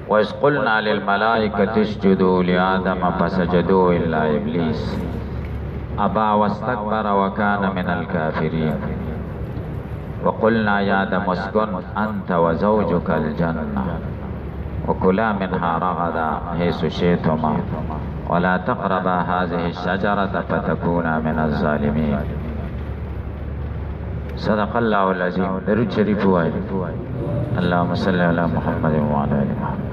وإذ قلنا للملائكة اسجدوا لآدم فسجدوا إلا إبليس أبى واستكبر وكان من الكافرين وقلنا يا آدم اسكن أنت وزوجك الجنة وكلا منها رغدا حيث شئتما ولا تقربا هذه الشجرة فتكونا من الظالمين. صدق الله العظيم. درود شریف وایي. اللهم صل على محمد وعلى آل محمد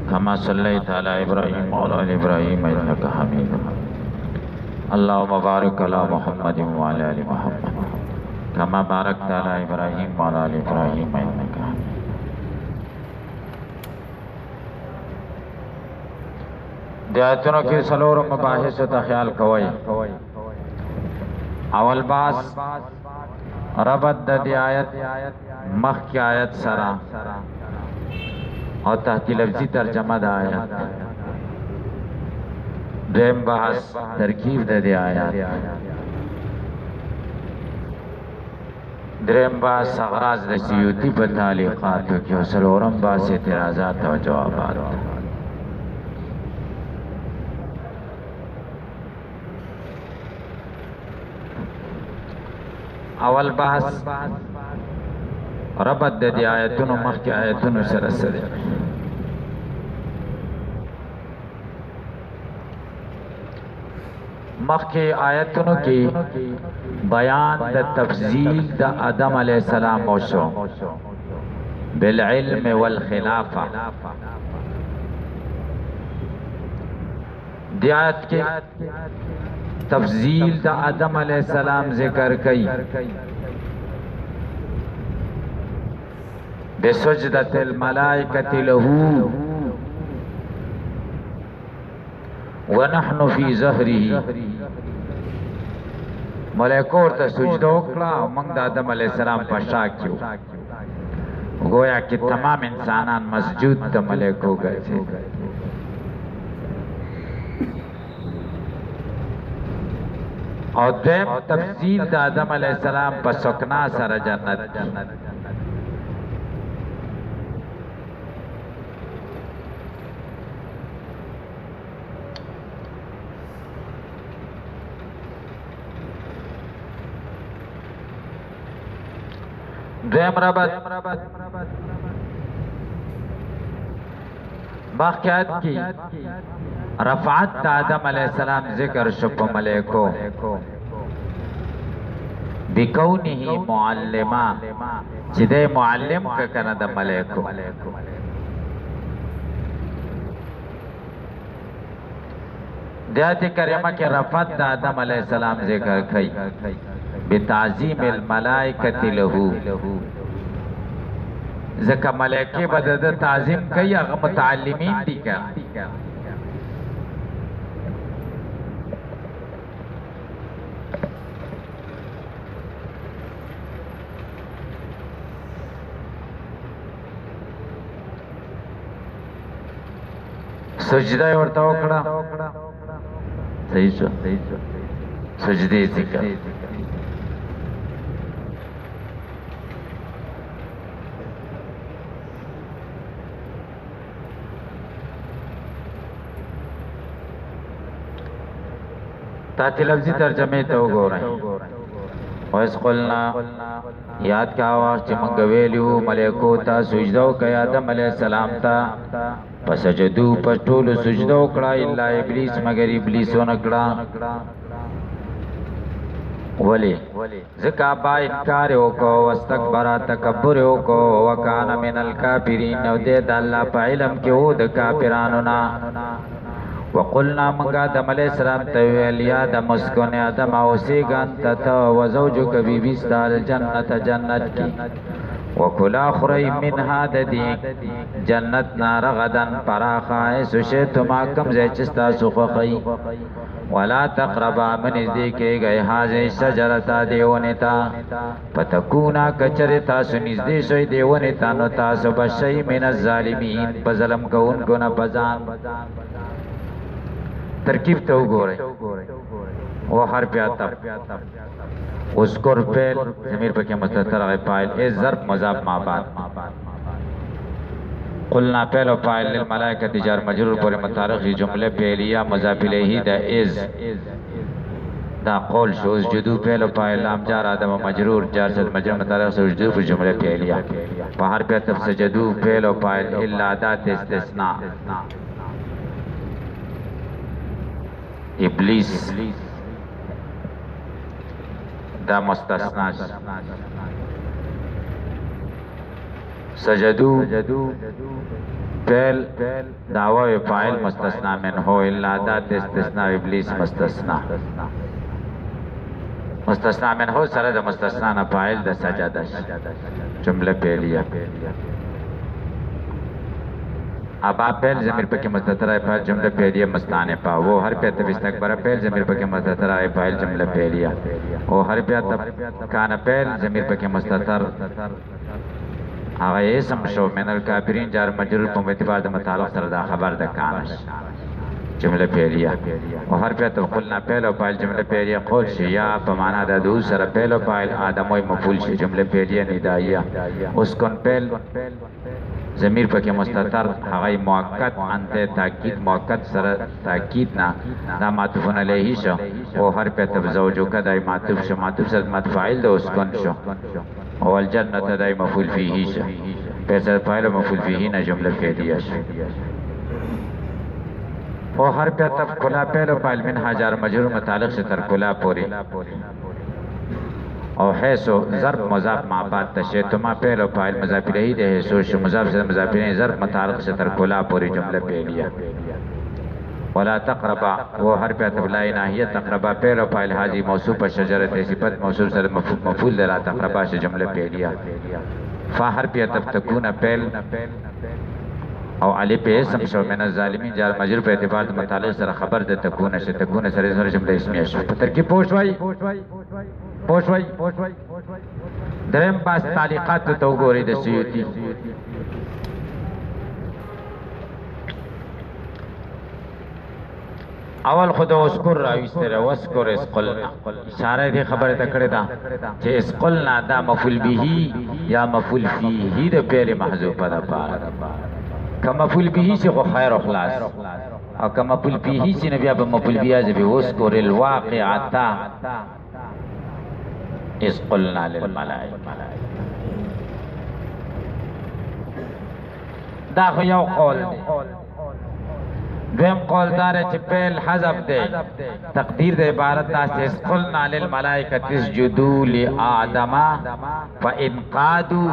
كما صليت على إبراهيم وعلى آل إبراهيم إنك حميد مجيد. اللهم بارك على محمد وعلى آل محمد كما باركت على إبراهيم وعلى آل إبراهيم إنك حميد. د آیتونو کې څلور مباحث ته خیال کوئ. اول باس ربط د دې آیت مخکې آیت سره او تحت لفظي ترجمه د آیت. دویم بحث ترکیب د دې آیت. دریم بحث اغراض د سیوطي په تعلیقاتو کې او څلورم بحث اعتراضات او جوابات. اول بحث ربط د دې آیتونو مخکې آیتونو سره سره. مخکې آیتونو کې بیان د تفضیل د آدم علیہ السلام وشو بالعلم والخلافه. دی آیت کې تفضیل د آدم علیہ السلام ذکر کئی بسجدت الملائکۃ له ونحن فی ظهره. ملائکو ورته سجده وکړه او موږ د آدم علیہ السلام په شا کې وو. گویا کہ تمام انسانان مسجود د ملائکو ګرځي. او دیم تفصیل د آدم علیہ السلام په سکنا سره جنت. دویم ربط باقیات کی رفعت د آدم علیہ السلام ذکر شو په ملائکو بکونه معلما چې د معلم کا کنه د ملائکو. د آیت کریمه کې رفعت د آدم علیہ السلام ذکر کړي بتعظیم الملائکۃ له. ځکه ملائکه به د تعظیم کوي، هغه متعلمین دي که سجده ورته وکړه. صحیح شو سجده ذکر. تاتی لفظی ترجمه ته وګورئ. وَإِذْ قُلْنَا یاد کا آواز چې موږ ویلو ملائکو ته سجده وکړئ آدم علیہ السلام ته، فسجدو پس ټولو سجده وکړه الا ابلیس مگر ابلیس ونه کړه. ولی ځکه ابا انکار وکړو واستکبر تکبر وکړو وکانه من الکافرین او دې د الله په علم کې و د کافرانو نه. وقلنا منگا آدم علیہ السلام تیویل یا آدم اسکن آدم اوسیگا انت تا وزوجک بی بیستال جنت جنت کی وکلا خری منها ددی جنت نار غدن پراخا ایسو شیطما کم زیچستا سخوخی ولا تقربا من ازدیکے گئے حاضر شجرتا دیونتا فتکونا کچرتا سنزدی شوی دیونتا نتاسو بشی من الظالمین بظلم کون کنا بزان. ترکیب تو گورے وہ حرف آتا اذکر فعل ضمیر پہ کیا مستتر غیر فاعل اے ظرف مضاف ما بعد قلنا پہلو فاعل للملائکۃ جار مجرور پر متعلق جمله فعلیه مضاف الیه دا از دا قول شو اسجدو پہلو فاعل لام جار آدم مجرور جار صد مجرور متعلق سجدو پر جمله فعلیه په هر په تف سجدو پہلو فاعل الا ذات استثناء ابلیس دا مستثنا سجدو فعل دعوی فاعل مستثنا من ہو الا ذات استثناء ابلیس مستثنا من ہو سره د مستثنا نه فاعل د سجده جمله فعلیه ابا فعل ضمیر پکې مستتر ہے فاعل جمله فعلیه مستانه پا وہ ہر پہ تب استکبر فعل ضمیر پکې مستتر ہے فاعل جمله فعلیه او ہر پہ تب کان فعل ضمیر پکې مستتر هغه اسم شو من الکافرین جار مجرور په اعتبار د متعلق سره دا خبر د کانش جمله فعلیه او هر په قلنا فعل او فاعل جمله فعلیه قول شی یا په معنا د دو سره فعل او فاعل ادم او مفعول شی جمله فعلیه ندائیه اسکن فعل ضمیر پکې مستتر هغه مؤکد انته تاکید مؤکد سره تاکید نه دا معطوف علیه شو او هر په زوجو کدای معطوف شو معطوف سره متفاعل د اسکن شو او الجنت دای مفعول فیه شو پیسر فاعل مفعول فیه نه جمله فعلیه شو او هر په تب کلا فعل او فاعل من هزار مجرور متعلق سے تر کلا پوری او حیث ظرف مضاف مع بعد تشیتما فعل او فاعل مضاف الیه ده حیث مضاف سے مضاف الیه ظرف متعلق سے تر کلا پوری جمله فعلیه ولا تقربا وہ ہر پہ تبلا ناہیہ تقربا فعل و فاعل حاضی موصوف شجرت صفت موصوف سر مفعول دلا تقربا سے جملہ فعلیہ فا ہر پہ تب تکون فعل او علی پہ اسم شو من الظالمین جار مجرور پہ اعتبار متعلق سر خبر د تکون سر جملہ اسمیہ شو ترکیب پوشوائی درم باس تعلیقات تو گوری د سیوطی اول خود اسکر راویستره واسکر اسقلنا اشاره دی خبره تکړه دا چې اسقلنا دا مفعول به یا مفعول فیه د فعل محذوف ده پاره کما مفعول به چې خو خیر او خلاص او کما مفعول به چې نبی ابو مفعول به از به واسکر الواقعتا اسقلنا للملائکه دا خو یو قول دی دویم قول دار چې فعل حذف دی تقدیر د عبارت داسې قلنا للملائکه اسجدوا لآدم فإن قادوا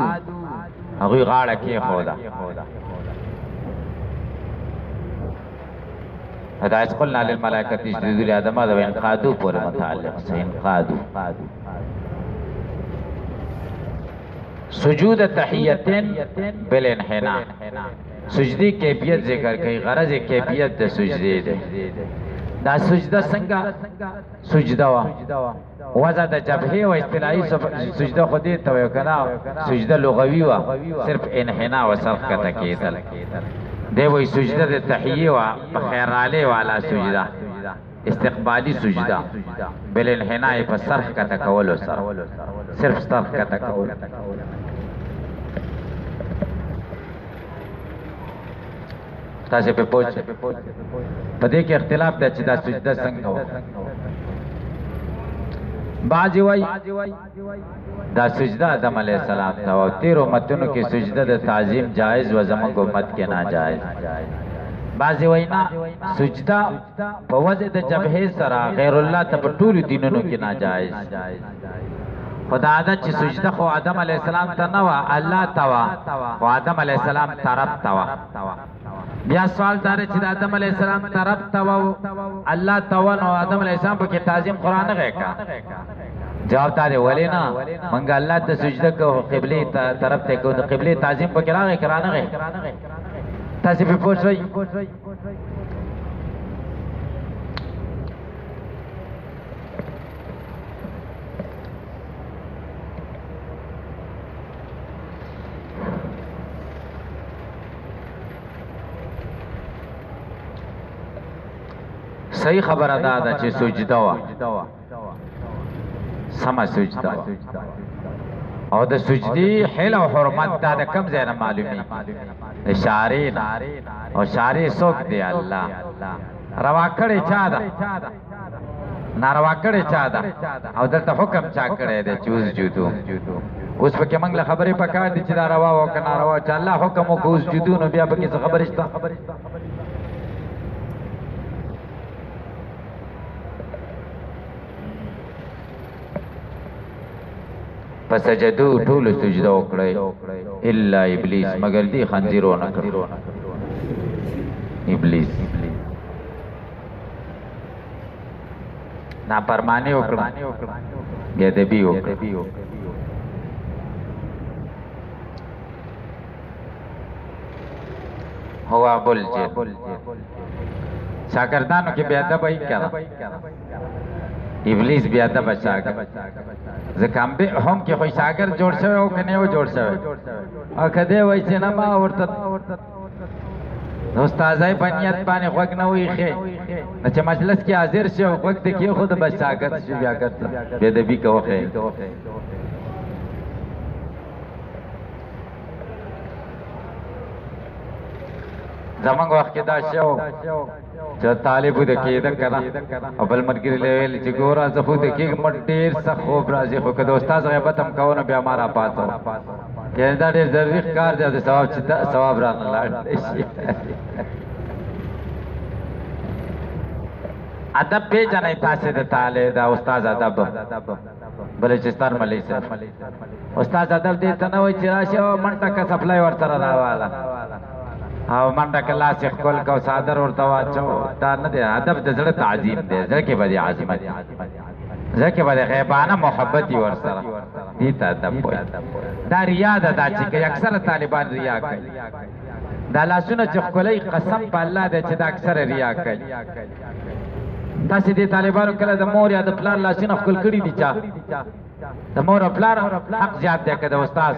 هغوی غاړه کېښوده دا قلنا للملائکه اسجدوا لآدم دا وإن قادوا پورې متعلق ان قادوا سجود تحیتن بالانحناء سجدی کیفیت ذکر کئی غرض کیفیت دا سجدی دے دا سجدہ سنگا سجدہ وضع دا جبہی و اصطلاحی سجدہ خودی تویو کنا سجدہ لغوی و صرف انحناء و سرخ کا تکیدل دے وی سجدہ دا تحیی و بخیرالے والا سجدہ استقبالی سجدہ بالانحناء پر سرخ کا تکولو صرف سرخ کا تکولو تاسے پہ پوچھ پدے کے اختلاف دے چی دا سجدہ سنگا ہو بعضی وی دا سجدہ آدم علیہ السلام تھا و تیرو متنو کی سجدہ دا تعظیم جائز و زمان کو مت کے ناجائز بعضی وی نا سجدہ پا وضع دا جبہی سرا غیر اللہ تا پر طول دینونو کی ناجائز خدا عادت چی سجدہ خو آدم علیہ السلام تا نوا اللہ توا و آدم علیہ السلام طرف توا بیا سوال داره چې د آدم علیہ السلام طرف ته الله توا نو آدم علیہ السلام په کې تعظیم قران نه کا جواب داره ولی نه منګ الله ته سجده کو قبله طرف ته کو د قبله تعظیم په کې راغی قران نه تاسو په پوښتنه صحیح خبر ادا ده چې سجده وا سما سجده او د سجدي حل او حرمت دا د کم ځای نه معلومي د اشاری نا او شاری سوک دی اللہ روا کڑی چا دا ناروا کڑی چا دا او دلتا حکم چا کڑی دی چوز جودو اوس پکې موږ له خبرې پکار دي چې دا روا او که ناروا چې الله حکم وکړو اوس جدو نو بیا پکې څه خبرې شته فسجدو ټولو سجده وکړئ الا ابلیس مگر دی خنزیر ونه کړ ابلیس نافرمانی وکړه بې ادبي وکړه هو ابو الجن شاگردانو کې بې ادبه یې کړه ابلیس بې ادبه شاګرد ځکه هم کې خو شاګرد جوړ شوی او که نه و جوړ شوی او که دی وایي چې نه ما ورته د استاذۍ په نیت باندې غوږ نه وایښې نو چې مجلس کې حاضر شي او غوږ دې کېښود بس شاګرد شي بیا ګرځه بې ادبي کوه زمانګ وخت کې دا شو چې طالب د کېده کنه او بل ملګری له ویل چې ګوره زه خو د کېږم ډېر سخت خوب راځي خو که د استاد غیبت هم کوو نو بیا ما راپاڅوم چې دا ډېر ضروري کار دی د ثواب رانه لاړ شي ادب پیژنئ تاسې د طالب د استاد ادب بلوچستان ملي صاحب استاد ادب دې ته نه وایي چې راشي او منډه که سپلای ورسره راواله او منډه که لاس یې ښکل کو څادر ورته واچو دا نه دی ادب د زړه تعظیم دی زړه کې به دې عظمت زړه کې به د غیبانه محبت وي ورسره دې ته ادب وایي دا ریا ده دا چې کوي اکثره طالبان ریا کوي دا لاسونه چې ښکلوي قسم په الله دی چې دا اکثره ریا کوي تاسې دې طالبانو کله د مور یا د پلار لاسونه ښکل کړي دي چا د مور او پلار حق زیات دی که د استاد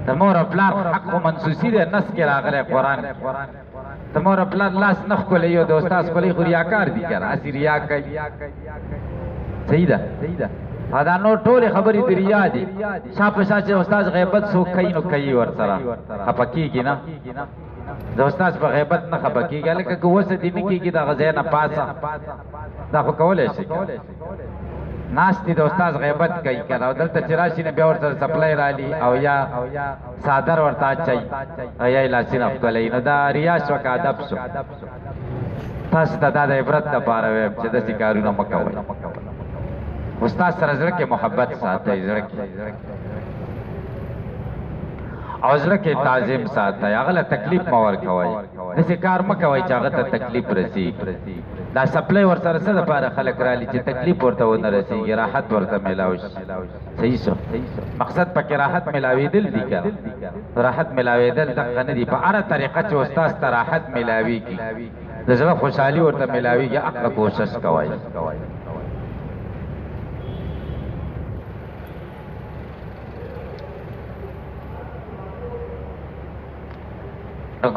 د مور او پلار حق خو منسوسي دی نس کې راغلی قرآن د مور او پلار لاس نه ښکلوي او د استاد ښکلوي خو ریاکار دي که نه هسې ریا کوي صحیح ده او دا نور ټولې خبرې د ریا دي شا په شا چې استاد غیبت څوک کوي نو کوي ورسره خفه کېږي نه د استاد په غیبت نه خفه کېږي هلکه که وسه دې نه کېږي دغه ځای نه پاسه دا خو کولی شي ناست دي د استاد غیبت کوي که نه او دلته چې راشي نه بیا ورسره سپلی رالي او یا څادر ورته اچوي او یا یې لاسونه ښکلوي نو دا ریا شوه که ادب شو تاسو ته دا د عبرت دپاره ویم چې داسې کارونه مه کوئ استاد سره زړه کې محبت ساتئ زړه کې او زړه کې تعظیم ساتئ هغه له تکلیف مه ورکوئ داسې کار مه کوئ چې هغه ته تکلیف رسېږي دا سپلی ورسره څه دپاره خلک رالي چې تکلیف ورته ونه رسېږي راحت ورته میلاو شي صحیح شو مقصد پکې راحت میلاوېدل دي که راحت میلاوېدل دغه نه دي په هره طریقه چې استاد ته راحت میلاوېږي د زړه خوشحالي ورته میلاوېږي هغه کوشش کوئ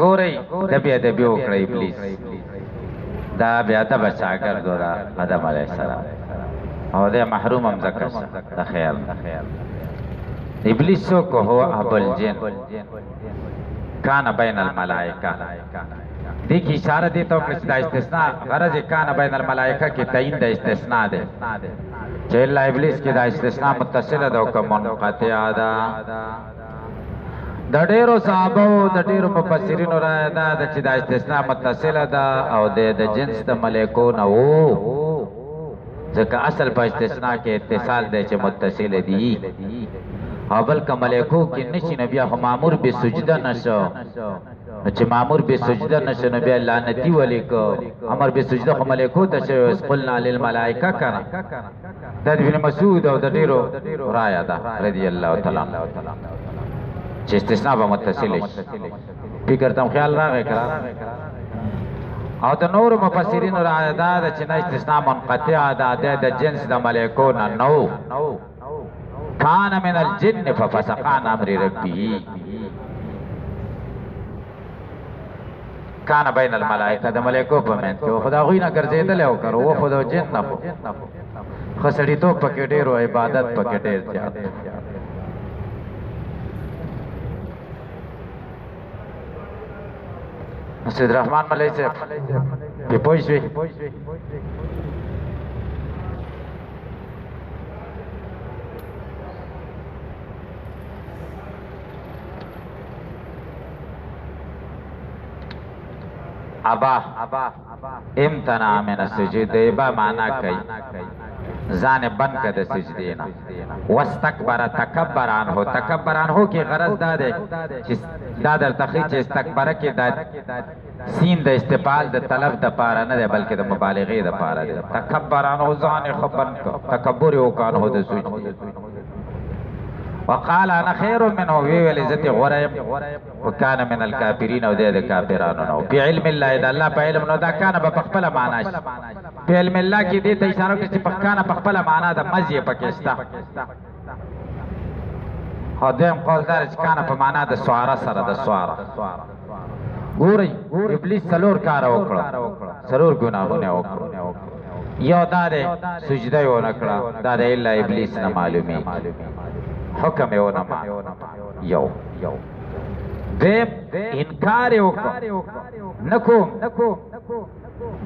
ګورئ د بې ادبي وکړئ ابلیس دا بې ادبه شاګرد و د آدم علیه السلام او دی محروم هم ځکه د خیال ابلیس څوک هو ابو الجن کان بین الملائکه دې کې اشاره دې ته وکړه چې دا استثناء غرض یې کان بین الملائکه کې تعین د استثناء دی چې الا ابلیس کې دا استثناء متصله ده او که منقطعه ده د ډېرو صحابو د ډېرو مفسرینو رایه ده چې دا استثناء متصله ده او د جنس د ملایکو نه وو ځکه اصل په استثناء کې اتصال دی چې متصله دي او بلکه ملایکو کې نشي نو بیا خو مامور به سجده نشو چې مامور به سجده نشو نو بیا لعنتي ولیکو امر به سجده خو ملایکو ته شوی قلنا للملائکه کنه د ابن مسعود او د ډېرو رایه ده رضی الله تعالی عنه چې استثناء به متصله شي فکر ته خیال راغی که او د نورو مفسرینو رایه دا ده چې نه استثناء منقطعه ده د جنس د ملایکو نه نو کان من الجن ففسق عن امر ربه کان بین الملائکه د ملایکو په منځ کې خو د هغوی نه ګرځېدلی او که و خو د جن نه خو ښه سړیتوب پکې ډېر و عبادت پکې ډېر زیات سید رحمان ملای صاحب په پوه شوې ابا امتنع من السجود ابا معنا کوي ځان بند کړه د سجدې نه واستكبر تکبر عنه تکبر عنه کې غرض دا دی چې دا در تخریج استکبر کې دا سین د استفعال د طلب د پاره نه دی بلکې د مبالغې د پاره دی تکبر عنه ځان خپن تکبر وکړه د سجدې وقال انا خير منه وی عزت غريب وكان من الكافرين او د کافرانو نو په علم الله اذا الله په علم نو دا کان په خپل معنا شي په علم الله کې دې ته اشاره کوي چې په کان په خپل معنا د مزي پکستا هدم قول دار چې کان په معنا د سواره سره د سواره ګوري ابلیس څلور کار وکړه څلور ګناهونه وکړه یو دا سجده یې ونکړه دا د الا ابلیس نه معلومي حکم یې ونه ما یو دیم انکار یې وکړ نکوم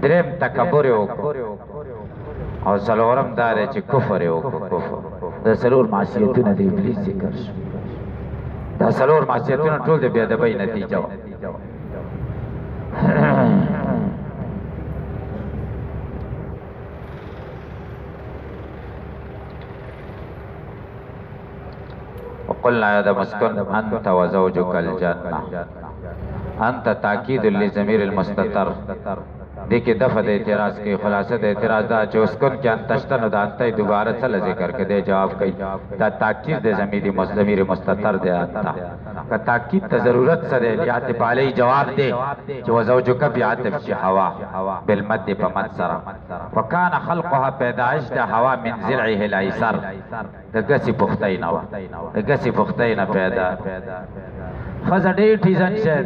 دریم تکبر یې وکړ او څلورم دا دی چې کفر یې وکړ کفر د څلور معصیتونه د ابلیس ذکر شو دا څلور معصیتونه ټول د بې ادبۍ نتیجه وه وقلنا يا آدم اسكن أنت وزوجك الجنة أنت تأكيد لضمير المستتر دې کې دفع د اعتراض کې خلاصه د اعتراض دا چې اسکن کې انتشتنو د انتې دوباره څه ذکر کړي جواب کوي دا تاکید د ضمیر مستتر دی انت که تاکید ته ضرورت څه دی عاطف علی جواب دی چې وزوجک بعاطف شي هوا بالمد په مد سره وکانه خلقها پیدائش د هوا من ضلعه الايسر د غسی پختای نه د غسی پختای نه پیدا خزه ډېر ټیزن شه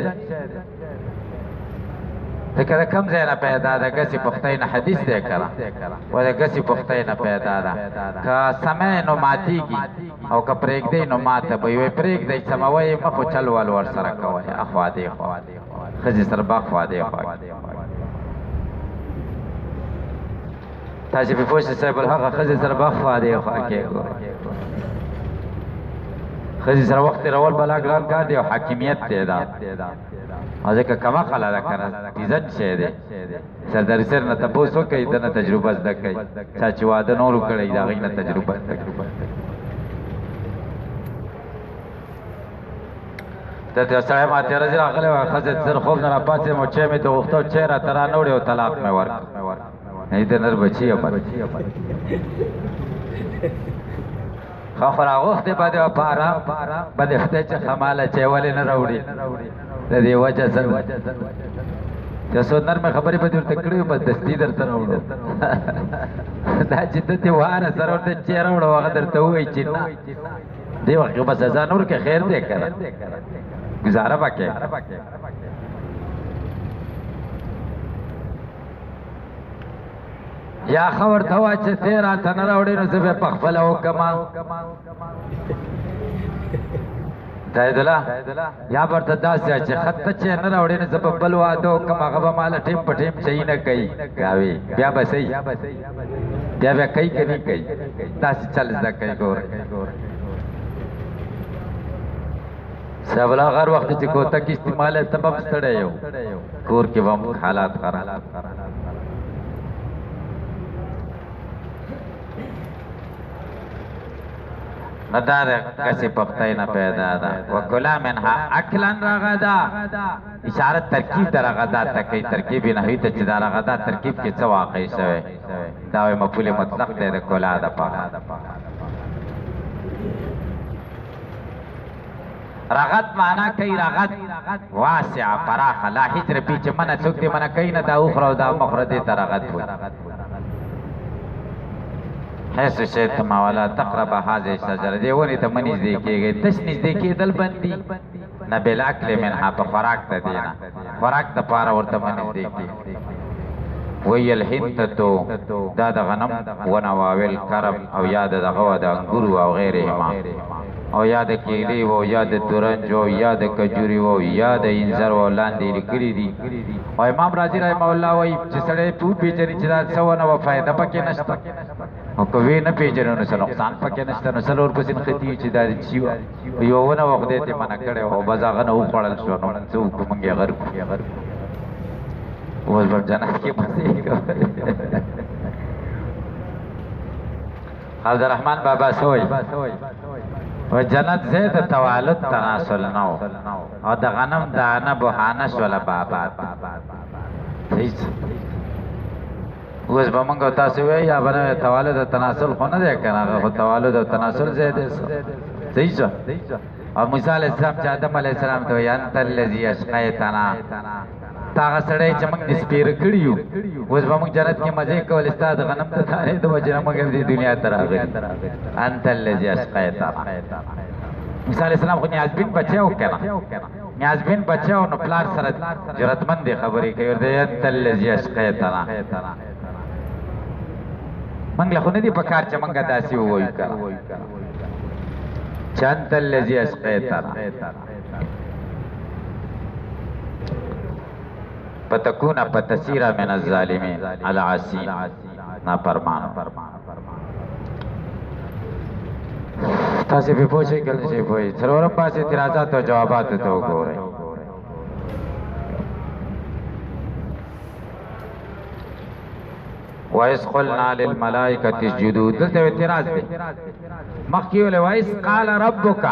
ذکر کم ځای نه پیدا ده ګسې پختۍ نه حدیث دی کړه و د ګسې پختۍ نه پیدا ده که سمی نو ماتېږي او که پرېږدی نو ماته به وي پرېږدئ سموئ مه خو چل ول ورسره کوئ اخوا دې خوا ښځې سره به اخوا دې خوا تاسې پې پوه شئ صاحب الحقه ښځې سره به اخوا دې خوا کېږو ښځې سره وخت تېرول بلا ګران کار دی او حاکمیت دی دا ځکه کما خلا ده کنه عزت شی دی سرداري سر نه تاسو وکړئ دنه تجربه زده کړئ چا چې واده نور کړی دا غي نه تجربه زده کړئ ته سره ما تیر ځای راغلی و خزت سر خوب نه راپاتې مو چې مې ته وختو چې را تر نه وړي او طلاق مې ورک نه دې نر بچي په خبر اوخته باندې پارا باندې خته چې خماله چې ولې نه راوړي د دې وجه سره چې څو نرمه خبرې به ورته کړې بس دستی درته راوړو دا چې ته واره سره ورته چې راوړو هغه درته وایي چې نه دی وخت بس ځان ور کې خیر دې کړه گزاره وکړه یا خبر ته وا چې تیرا تن راوړې نو زه په خپل وکما دایدلا یا ورته داسې چې خط چې نه راوړې نو زه په بل واده وکم هغه به مال ټیم په ټیم چي نه کوي گاوي بیا به صحیح بیا به کوي کني کوي تاسو چل زده کوي ګور سبلا هر وخت چې کوته کې استعمال سبب ستړی یو کور کې هم حالات خراب ندار کسی پختای نه پیدا ده وکلا منها اکلن رغدا اشاره ترکیب در رغدا تکي ترکیب نه هی ته چې دا رغدا ترکیب کې څه واقع شوی دا مفعول مطلق دی د کلا ده په رغد معنا کوي رغد واسع فراخ لا هجر پیچ من څوک دې من کوي نه دا اخرى او دا مخرج ته رغد وي حيث شئت ما ولا تقرب هذه الشجره دی ونی ته منځ دی کېږي تش نږدې کېدل بندي نه بل اکل منها په خوراک ته دینا خوراک ته پاره ورته منځ دی کېږي ویل حنتتو دا د غنم ونواویل کرم او یاد د غوا د انګورو او غیرهما او یا د کیلی وو یا د تورنج وو یا د کجوري وو یا د انځر وو لاندې لیکلي دي او امام رازي رحم الله وایي چې سړی په پیژني چې دا څه ونه و فایده پکې نشته او کوي نه پیژنو نو څه نقصان پکې نشته نو څلور پسې ختی چې دا شي یو ونه وخت دې منع کړي او بازاغه نه وخړل شو نو څه کومګي غر اوس په جنت کې مزه کوي عبدالرحمن بابا سوئی و جنت زید توالد تناسل نو او د غنم دانه بوحانه شوله بابا اوس به مونږ تاسو وایي یا به توالد تناسل خو نه دی که نه خو توالد او تناسل زید صحیح شو او موسی علیه السلام چې آدم علیه السلام ته وایي انت الذي اشقیتنا تا هغه سړی چې موږ دې سپېره کړي یو اوس به موږ جنت کې مزې کول ستا د غنم د دانې د وجې نه موږ دې دنیا ته راغلي انت الذي اشقیتنا موسی علیه السلام خو نیازبین بچی و که نه نیازبین بچی و نو پلار سره جرأتمند دی خبرې کوي ورته انت الذي اشقیتنا موږ له خو نه دي په کار چې موږ داسې ووایو که نه چې انت الذي اشقیتنا فتكون فتسير من الظالمين العاصين نافرمان تاسو په پوښتنه کې څه وایي څلورم پاسه اعتراضات او جوابات ته وګورئ وَإِذْ قُلْنَا لِلْمَلَائِكَةِ اسْجُدُوا دلته اعتراض دی مخکې ویل وَإِذْ قَالَ رَبُّكَ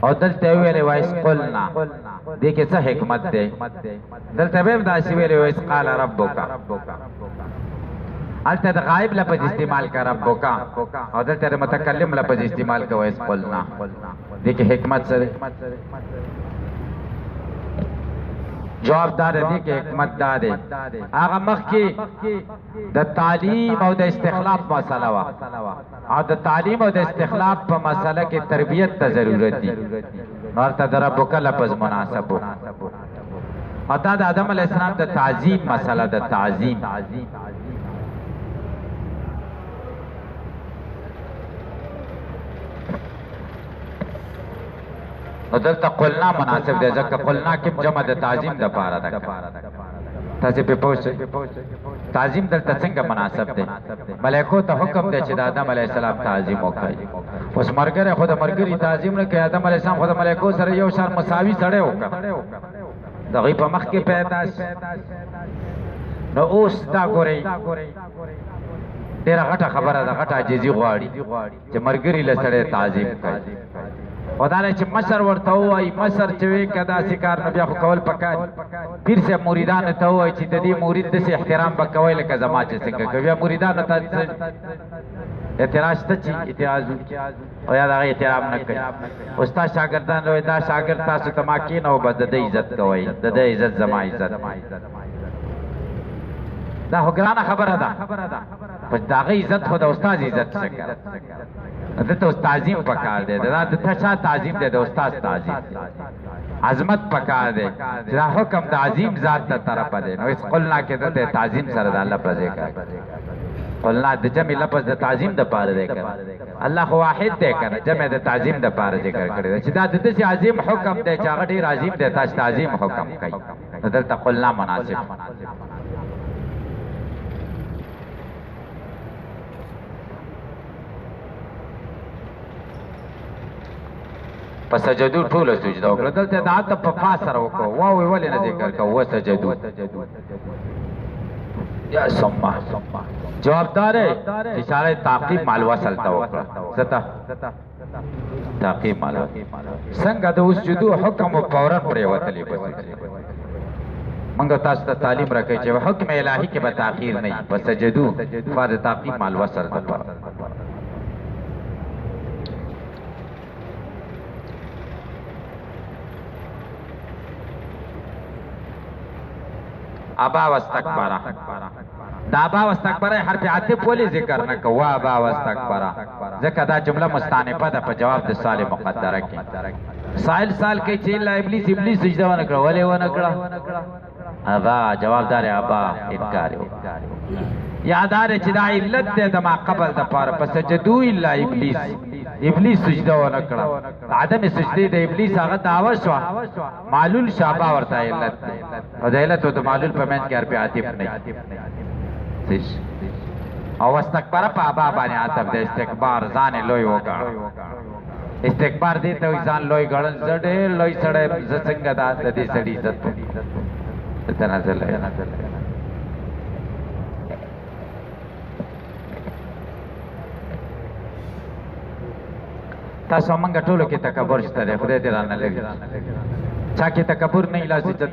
او دلته ویل وایس قلنا دې کې څه حکمت دی دلته به داسې ویل وایس قال ربک الته د غائب لفظ استعمال کا ربک او دلته د متکلم لفظ استعمال کا وایس قلنا دې کې حکمت څه جواب دار دی کې حکمت دار دی هغه مخکې د تعلیم او د استخلاف مسله وا او د تعلیم او د استخلاف په مسله کې تربیت ته ضرورت دي ورته د ربک لفظ مناسب او دا د آدم علیه السلام د تعظیم مسله د تعظیم نو دلته قلنا مناسب دی ځکه قلنا کې جمع د تعظیم د پاره ده تاسو په پوښتنه تعظیم دلته څنګه مناسب دی ملائکو ته حکم دی چې د آدم علیه السلام تعظیم وکړي اوس مرګره خو د مرګري تعظیم نه کوي آدم علیه السلام خو د ملائکو سره یو شان مساوي سړی وکړ دغه په مخ کې پیدا نو اوس دا ګورئ ډېره غټه خبره ده غټه عاجزي غواړي چې مرګري له سړی تعظیم کوي خدای چې مشر ورته وایي مشر چې وي که داسې کار نو بیا خو کول پکار پیر صاحب مریدانو ته وایي چې د دې مرید داسې احترام به کوئ لکه زما چې څنګه کوي بیا مریدانو ته اعتراض شته چې اعتراض او یا د هغه احترام نه کوي اوس ستا شاګردان وایي دا شاګرد تاسو ته ما کښېنوو بس د ده عزت کوئ د ده عزت زما عزت دا خو ګرانه خبره ده په د هغه عزت خو د استاد عزت څه کوي دته اوس تعظیم پکار دی دا د چا تعظیم دی د استاد تعظیم عظمت پکار دی چې دا حکم د عظیم ذات ته طرفه دی نو اس قلنا کې دته تعظیم سره د الله په ذکر قلنا د جمع لفظ د تعظیم د پاره دی کړه الله خو واحد دی کړه جمع د تعظیم د پاره ذکر کړی چې دا د دې عظیم حکم دی چې هغه ډیر عظیم دی تاسو تعظیم حکم کوي دلته قلنا مناسب پس سجدو ټول سجده وکړه دلته دا ته په فا سره وکړه واو ولې نه ذکر کوه وسجدو یا سما جوابدار اشاره تعقیب مال وصل تا وکړه ستا تعقیب مال څنګه د وسجدو حکم فورا پرې وتلی بس منګ تاسو ته تعلیم راکړي چې حکم الهي کې به تاخير نه پس سجدو فار تعقیب مال وصل تا ابا واستكبر دا ابا واستكبر حرف عاطف ولې ذکر نه کوه ابا واستكبر ځکه دا جمله مستانفه ده په جواب د سال مقدره کې سائل سال کې چې لا ابلیس سجده ونه کړ ولې ونه کړ ابا جوابدار ابا انکار یادار چې دا علت ده د ما قبل د پاره پس سجدو الا ابلیس ابلیس سجده ونه کړه عدم سجده د ابلیس هغه دعوه شو معلول شابه ورته علت او د علت او د معلول په منځ کې حرف عاطف نه او واستكبر په ابا باندې عاطف د استکبار ځان لوی وکړ استکبار دې ته ځان لوی ګڼل زړه لوی سړی ز څنګه د دې سړي عزت تنازل تاسو موږ ټولو کې تکبر شته دی خدای دې رانه لګي چا کې تکبر نه لاس عزت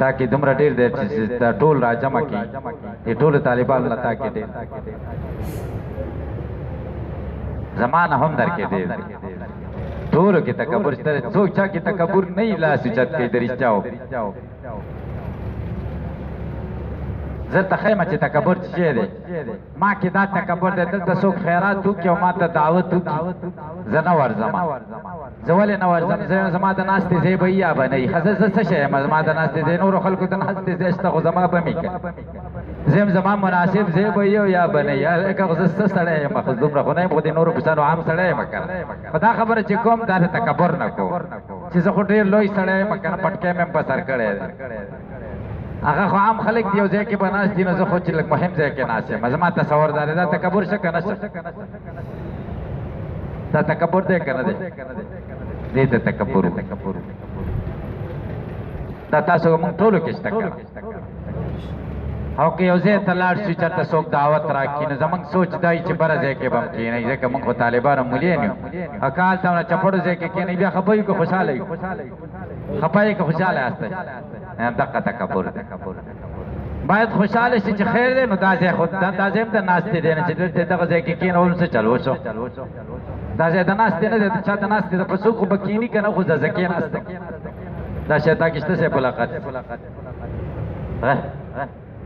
تاکي دومره ډیر دی چې ټول راجمع کی دې ټول طالبان الله تاکي دې زمانہ هم درکې دې ټول کې تکبر شته څوک چا کې تکبر نه لاس عزت کې درېچاو زه ته خیمه چې تکبر څه دی ما کې دا تکبر دی دلته څوک خیرات وکړي او ما ته دعوت وکړي زه نه ورځم زه ولې نه ورځم زما د ناستې ځای به یا به نه وي ښه زه څه شی یم زما د ناستې ځای نورو خلکو د ناستې ځای شته خو زما به مې که زه یم زما مناسب ځای به یو یا به نه وي هلکه خو زه څه سړی یم خو دومره خو نه یم خو د نورو په شانو عام سړی یم که نه خو دا خبره چې کوم دا د تکبر نه کوم چې زه خو ډېر لوی سړی یم که نه پټکی مې هم په سر کړی دی هغه خو عام خلک دی یو ځای کې به ناست دي نو زه خو چې لږ مهم ځای کې ناست یم زما تصور دا دی دا تکبر شه که نه شه دا تکبر دی که نه دی دې ته تکبر دا تاسو موږ ټولو کې شته که او که یو ځای ته لاړ شي چېرته څوک دعوت راکړي نو زموږ سوچ دا وي چې بره ځای کې به هم کښېنئ ځکه موږ خو طالبانو ملین یو که هلته چپړو ځای کې کښېنئ بیا خفه یو که خوشحاله یو خفه یې که خوشحاله یاست دقه تکبر باید خوشحاله شي چې خیر دی نو دا ځای خو دا ځای هم د ناستې دی نه چې دغه ځای کې کښېنول څه چل وشو دا ځای د ناستې نه دی چا د ناستې ده په څوک خو به کښېني که نه خو زه کښېناسته دا شیطان کشته صاحب ملاقات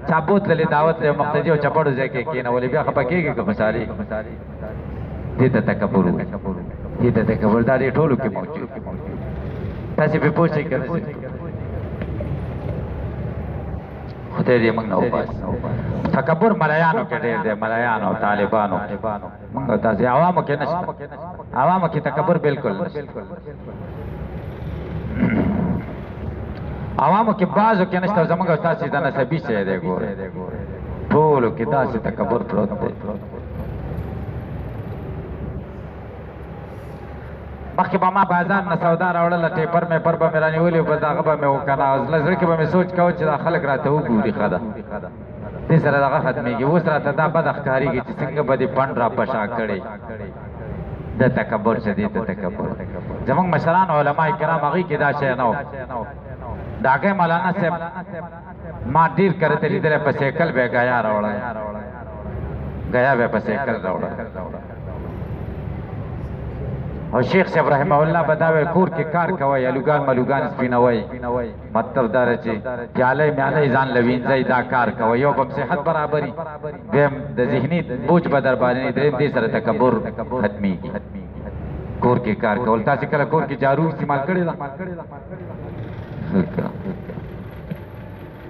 چا بوتللې دعوت دی مقتدي او چپړو ځای کې کښېنولې بیا خفه کېږي که خوشحالي دې ته تکبر دې ته تکبر دا دې ټولو کې موجود تاسې پرې پوه شئ که نه خدای دې موږ نه وباسي تکبر ملایانو کې ډېر دی ملایانو طالبانو موږ تاسې عوامو کې نشته عوامو کې تکبر بالکل نشته عوامو کې بعضو کې نشته زموږ او تاسې د نسبي شی دی ګورئ ټولو کې داسې تکبر پروت دی مخکې به ما بازار نه سودا راوړله ټیپر میپر به مې رانیولي په دغه به مې وکنه زړه کې به مې سوچ کوه چې دا خلک راته وګوري ښه ده دې سره دغه ختمېږي اوس راته دا بده ښکارېږي چې څنګه به دې پنډ را پشا کړې د تکبر شدید د تکبر زموږ مشران علما کرام هغوی کې دا شی نه و د هغې مولانا صاحب ما ډېر کرته لیدلی په سیکل به یې ګیا راوړی ګیا به یې په سیکل راوړی او شیخ صاحب رحمه الله به دا ویل کور کې کار کوئ الوګان ملوګان سپینوئ مطلب دا دی چې پیالۍ میالۍ ځان له وینځئ دا کار کوئ یو به صحت برابري دویم د ذهني بوج به در باندې درېیم دې سره تکبر ختمېږي کور کې کار کول تاسې کله کور کې جارو استعمال کړې ده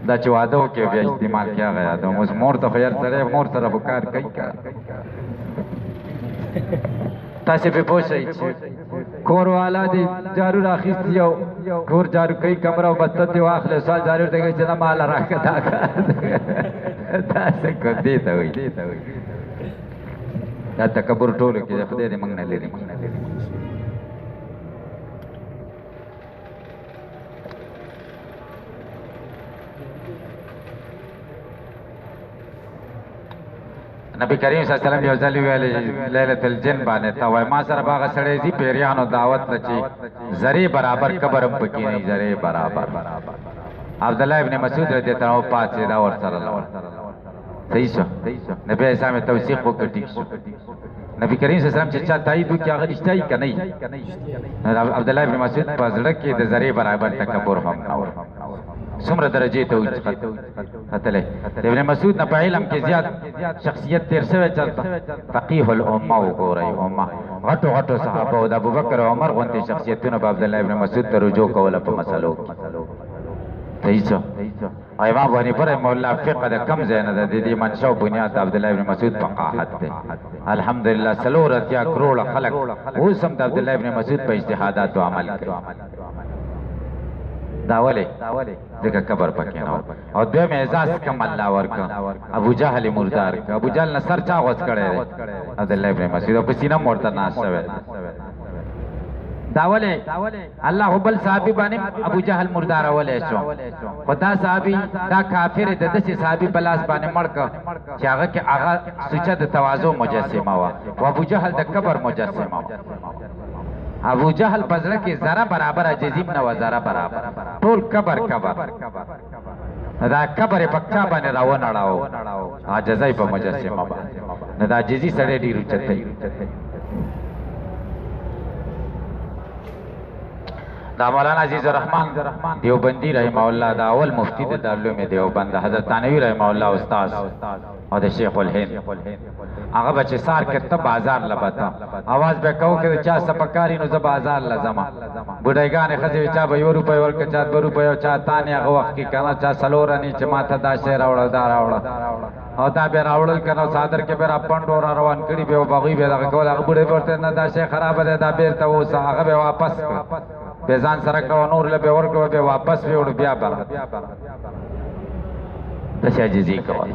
دا چې واده وکړي بیا استعمال کیا غیا ده اوس مور ته خو یار سړی مور سره خو کار کوي که تاسې پرې پوه شئ کور والا دې جارو راخیستي او کور جارو کوي کمره او بسته دې واخلې سوال جارو ورته کوي چې نه ماله راکړه دا کار داسې کو دې ته وایي دا تکبر ټولو کې دی خدای دې موږ نه لري نبی کریم صلی الله علیه وسلم یو ځل ویل لیلۃ الجن باندې تا وای ما سره باغ سړی دي پیریانو دعوت ته چې زری برابر قبر هم پکې نه زری برابر عبد الله ابن مسعود رضی الله عنه پاتې دا ور سره صحیح شو نبی اسلام توثیق وکړ ټیک شو نبی کریم صلی الله علیه وسلم چې چا تایید وکړي هغه رښتیا یې که نه عبد الله ابن مسعود په زړه کې د زری برابر تکبر هم نه و څومره درجې ته ختلی د ابن مسعود نه په علم کې زیات شخصیت تیر شوی چېرته فقیه الامه وګورئ امه غټو غټو صحابه او د ابوبکر او عمر غوندې شخصیتونه به عبدالله ابن مسعود ته رجوع کوله په مسلو کې صحیح شو او امام ابو حنیفه رحمه الله فقه د کم ځای نه ده د دې منشأ او بنیاد د عبدالله ابن مسعود فقاهت دی الحمدلله څلور اتیا کروڑه خلک اوس هم د عبدالله ابن مسعود په اجتهاداتو عمل کوي دا ولې ځکه قبر پکې نه او دویم اعزاز کم الله ورکړ ابو جهل مردار ابو جهل نه سر چا غوڅ کړی دی عبدالله ابن مسعود په سینه مورته ناست شوی دا ولې الله بل صحابي باندې ابو جهل مردار ولې شو خدا صحابي دا کافر د دسي صحابي بلاس باندې مړک چې هغه کې هغه سوچه د تواضع مجسمه وا او ابو جهل د کبر مجسمه وا ابو جهل پزړه کې ذره برابر عجیب نه و ذره برابر ټول کبر دا کبر پکچا باندې راونه راو عاجزای په مجسمه باندې نه دا عجزي سره ډیر چته دا مولانا عزیز الرحمن دیوبندی رحمه الله دا اول مفتی د دارالعلوم دیوبند حضرت تانوی رحمه الله استاد او د شیخ الهند هغه بچ سار کته بازار لبتا आवाज به کو کې چا سپکاری نو ز بازار لزما بډایګان خځه چا به یو روپے ورک چا 2 روپے چا تانه هغه وخت کې کنه چا سلورانی چې ماته دا شعر راوړل دا راوړل او دا به راوړل کنه صادر کې به پندور روان کړي به باغی به دا کول هغه بډای ورته نه دا شعر خراب ده دا بیرته وسه هغه به واپس به ځان سره کو نور له به ورکو به واپس ویوړ بیا بار د شاجزي کول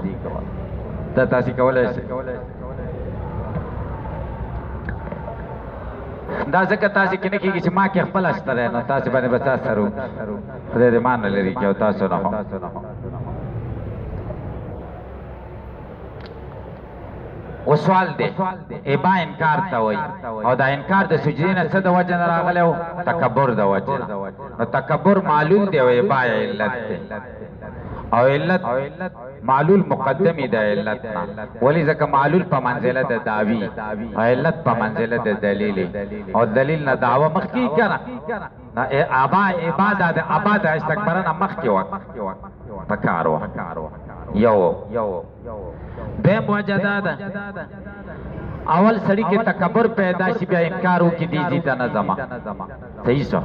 دا تاسو کولای شئ دا ځکه تاسو کې نه کېږي چې ما کې خپل اشتره نه تاسو باندې بچا سره خدای دې مان لري کې او تاسو نه هو و سوال دی ابا انکار ته وای او دا انکار د سجدې نه څه د وجه نه راغلی او تکبر د وجه نو تکبر معلول دی او ابا علت دی او علت معلول مقدمی د علت نه ولی ځکه معلول په منزله د داوی او علت په منزله د دلیل او دلیل نه دعوه مخکی کنه ابا عبادت ابا د استکبارنا مخکی وقت پکارو یو بے موجدہ دا اول سڑی کے تکبر پیدا شی بیا انکارو کی دیزی تا نظمہ صحیح سو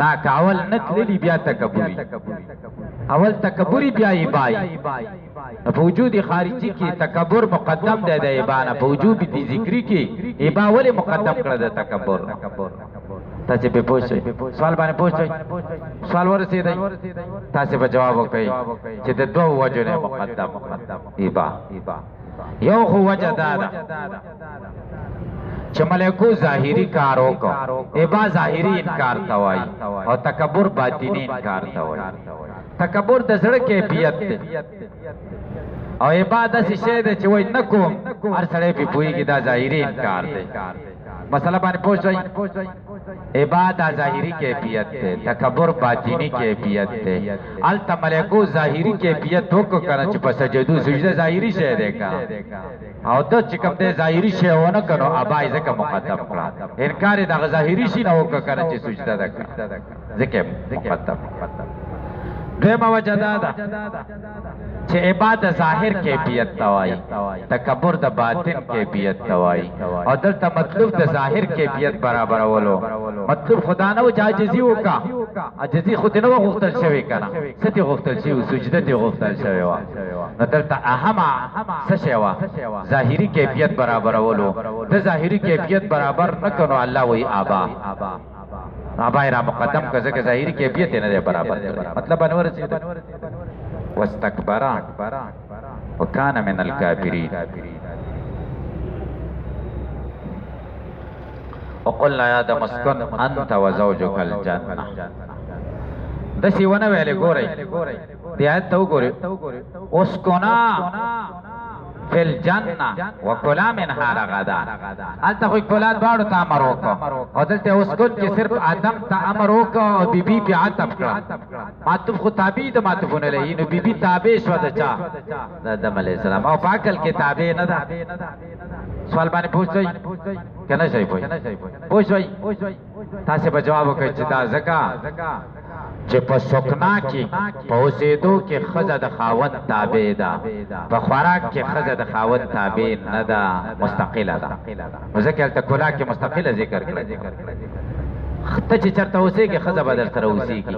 ناک اول نت لیلی بیا تکبری اول تکبری بیا ایبائی فوجود خارجی کی تکبر مقدم دے دے ایبانا فوجود دی ذکری کی ایبا ولی مقدم کرده تکبر تاسې په پوښتنه سوال باندې پوښتنه سوال ورسېدای تاسې په جواب وکړئ چې د دوه وجو نه مقدم ایبا یو خو وجه دا ده چې ملکو ظاهری کار وکړو ایبا ظاهری انکار ته وایي او تکبر باطینی انکار ته وایي تکبر د زړه کیفیت دی او ایبا داسې شی دی چې وایي نه کوم هر سړی پې پوهېږي دا ظاهري انکار دی مسله باندې پوښتئ عبادت ظاہری کیفیت تے تکبر باطینی کیفیت تے التا ملکو ظاہری کیفیت ہوکو کرنا چپا سجدو سجدہ ظاہری شے دے کا او دو چکم دے ظاہری شے ہونا کنو ابائی زکا مقدم کرا انکار دا ظاہری شی نہ ہوکو کرنا چی سجدہ دا کرنا زکا مقدم دویمہ وجہ دادا چھے عبادت ظاہر کیفیت توائی تکبر دا باطن کیفیت توائی اور دلتا مطلوب دا ظاہر کیفیت برابر اولو مطلوب خدا نو جا عجزی ہوکا عجزی خود نو غفتل شوی کنا ستی غفتل شوی سجدتی غفتل شوی وا دلتا اہم سشیوا ظاہری کیفیت برابر اولو دا ظاہری کیفیت برابر نکنو اللہ وی آبا آبائی را مقدم کزا کہ ظاہری کیفیت نہ دے برابر مطلب انور سیدہ واستكبر وكان من الكافرين وقلنا يا آدم اسكن انت وزوجك الجنة دسی ونه ویلې ګورئ دی آیت ته وګورئ اسکنا فی الجنة وکلا منها رغدا الته خو کولاد باړو ته امر وکړو او دلته اسکن چې صرف آدم ته امر وکړو او بیبي بیا عطف کړه معطوف خو تابع د معطوفونه لې نو بیبي تابع شو د چا د آدم علیه السلام او پاکل کې تابع نه ده سوال باندې پوښتئ کنه شي پوښتئ تاسو به جواب وکړئ چې دا زکا چې په سکنا کې په اوسېدو کې ښځه د خاوند تابع ده په خوراک کې ښځه د خاوند تابع نه ده مستقله ده نو ځکه هلته کلا کې مستقله ذکر کړی ته چې چرته اوسېږي ښځه به در سره اوسېږي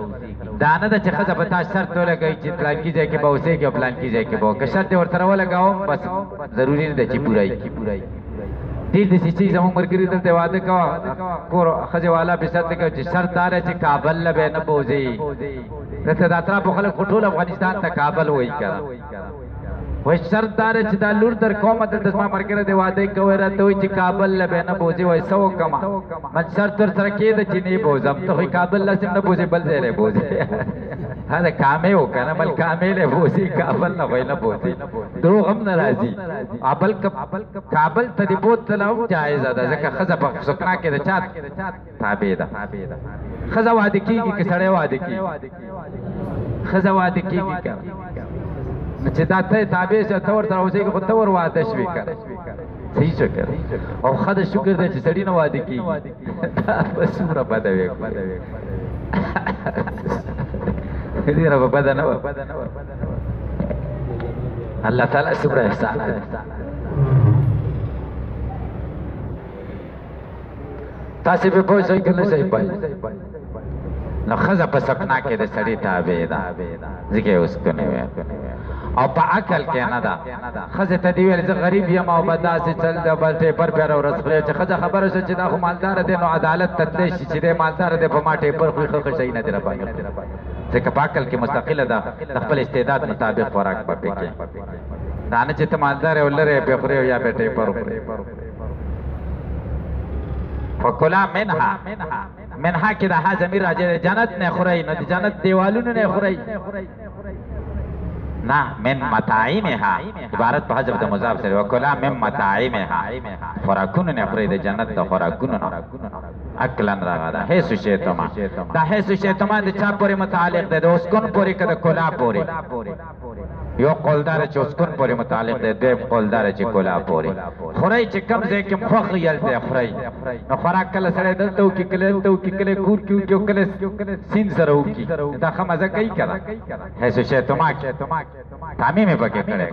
دا نه ده چې ښځه به تا شرط ولګوي چې پلانکي ځای کې به اوسېږي او پلانکي ځای کې به که شرط یې ورسره ولګوم بس ضروري نه ده چې پوره یي ډېر داسې چې زموږ ملګري دلته واده کوه کور ښځې والا پې شرط کوي چې شرط دا دی چې کابل نه به نه بوځې دلته د اطرافو خلک خو ټول افغانستان ته کابل وایي که نه وای شرط دا دی چې دا لور در کومه دلته زما ملګری دی واده کوی راته وایي چې کابل نه به نه بوځې وایي څه وکړمه من شرط ورسره کېده چې نه بوځم ته خو کابل لازم نه بوځې بل ځای نه بوځې دا کامې وکړه نه بل کامې نه بوځې کابل نه خو نه بوځې دروغ هم نه راځي کابل ته دې بوتله هم جایزه ده ځکه ښځه په سکنا کې د چا تابع ده ښځه واده کېږي که سړی واده کېږي ښځه واده کېږي که نو چې دا ته تابع شه ته ورسره اوسېږي خو ته ور واده شوې که صحیح شو که او ښه د شکر دی چې سړي نه واده کېږي دا به څومره بده وي ډېره به بده نه وه الله تعالی څومره احسان تاسې پې پوه شئ که نه شئ پوه نو ښځه په سپنا کې د سړي تابع ده ځکه یې اوسکنې وی او په عقل کې نه ده ښځې ته دې ویل زه غریب یم او به داسې چل ده بل ټیپر بیا راورځ خورې چې ښځه خبره شوه چې دا خو مالداره دی نو عدالت ته تللی شي چې دی مالداره دی په ما ټیپر خوري ښه ښه شی نه دی راباندې ځکه په عقل کې مستقله ده د خپل استعداد مطابق خوراک به پې کې دا نه چې ته مالدار یې او لرې یې پې خورې او یا بیا ټیپر خورې فکلا منها کې د ها ضمیر راځي د جنت نه خورئ نو د جنت دیوالونو نه خورئ نه من مطاعمها عبارت په حذف د مضاف سره وکلا من مطاعمها خوراکونو نه خورئ د جنت د خوراکونو نه اکلن راغله هیڅ شیتما دا هیڅ شیتما د چا پورې متعلق ده د اسکن پورې که د کلا پورې یو قولدار چې اسکن پورې متعلق دی دویم قولدار چې کلا پورې خورئ چې کم ځای کې خوښ یلته خورئ نو خوراک کله سړی دلته وکړي کله دلته وکړي کله کور کې وکړي او کله سیند سره وکړي دا ښه مزه کوي که نه حیث شیتما تعمیم یې پکې کړی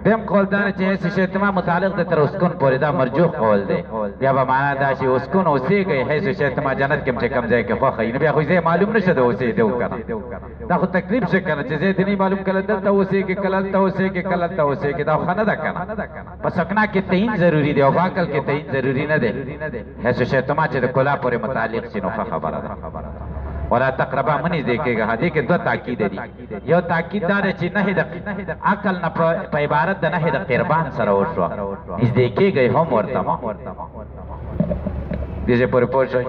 دویم قولدار چې حیث شیتما متعلق دی تر اسکن پورې دا مرجوح قول دی بیا به معنا دا چې اسکن اوسېږئ حیث شیتما جنت کې چې کم ځای کې خوښ نو بیا خو ځای معلوم نه شه د اوسېدو که نه دا خو تکلیف شه که نه چې ځای دې نه معلوم کله دلته اوسېږي کله هلته اوسېږي کله هلته اوسېږي دا خو ښه نه ده که نه په سکنا کې تعین ضروري دی او په عقل کې تعین ضروري نه دی حیث شیتما چې د کلا پورې متعلق شي نو ښه خبره ده ولا تقربا منی دې کېږه دې کې دوه تاکید دي یو تاکید دا دی چې نهي د عقل نه په عبارت د نهي د قربان سره وشوه نږدې کېږئ هم ورته ما دې ځای پورې پوه شئ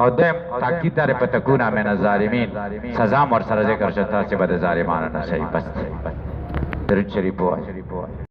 او دویم تاکید داره په تکونه من الظالمین سزا ور سره ذکر شته چې به د ظالمانو نه شي بس درود شریف ووایئ